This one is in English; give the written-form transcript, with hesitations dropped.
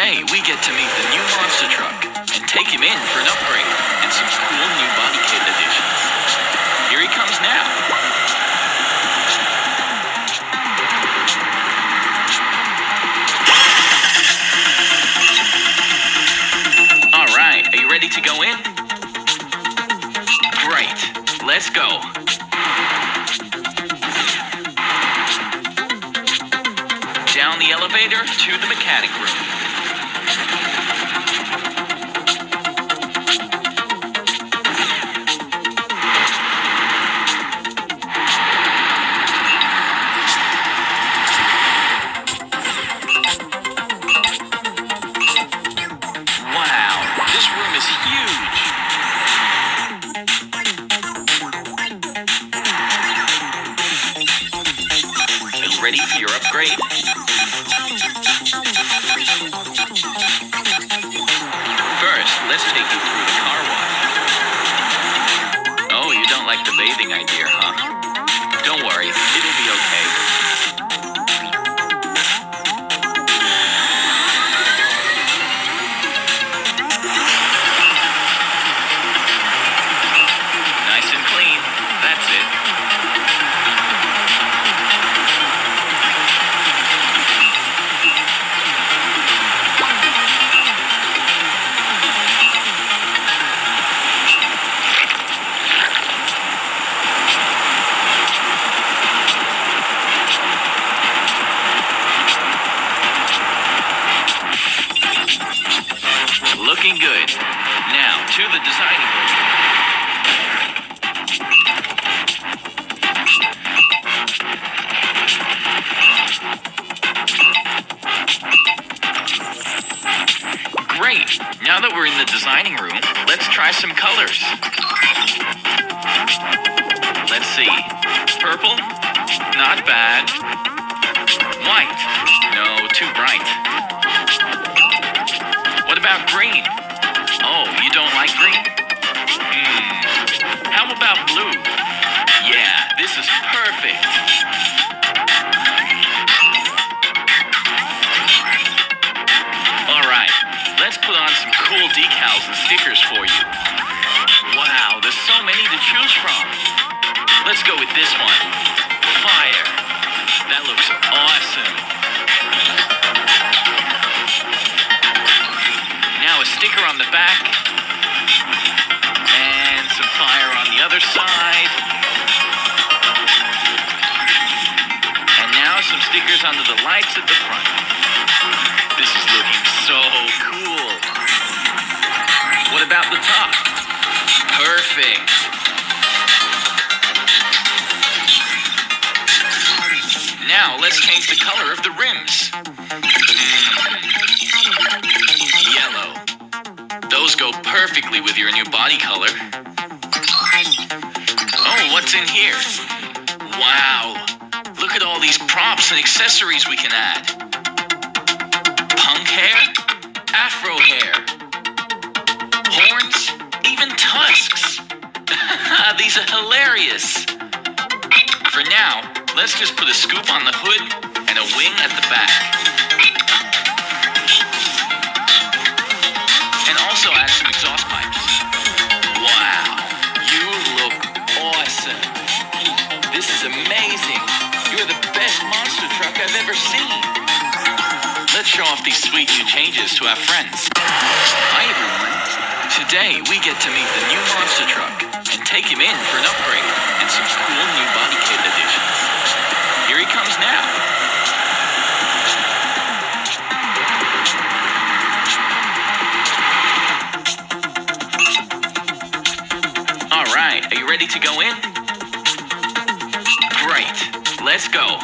Today, we get to meet the new monster truck and take him in for an upgrade and some cool new body kit additions. Here he comes now. All right, are you ready to go in? Great, let's go. Down the elevator to the mechanic room. Wow, this room is huge. Are you ready for your upgrade? First, let's take you through the car wash. Oh, you don't like the bathing idea, huh? Don't worry, it'll be okay. Nice and clean. That's it. Looking good. Now, to the designing room. Great! Now that we're in the designing room, let's try some colors. Let's see. Purple? Not bad. White? No, too bright. What about green? Oh, you don't like green? How about blue? Yeah, this is perfect. All right, let's put on some cool decals and stickers for you. Wow, there's so many to choose from. Let's go with this one. Fire. That looks awesome. Now a sticker on the back, and some fire on the other side, and now some stickers under the lights at the front. This is looking so cool. What about the top? Perfect. Now let's change the color of the rims. Yellow. Those go perfectly with your new body color. Oh, what's in here? Wow. Look at all these props and accessories we can add. Punk hair, afro hair, horns, even tusks. These are hilarious. For now, let's just put a scoop on the hood and a wing at the back. And also add some exhaust pipes. Wow, you look awesome. This is amazing. You're the best monster truck I've ever seen. Let's show off these sweet new changes to our friends. Hi everyone. Today we get to meet the new monster truck and take him in for an upgrade and some cool new body kit additions. Here he comes now. All right, are you ready to go in? Great, let's go.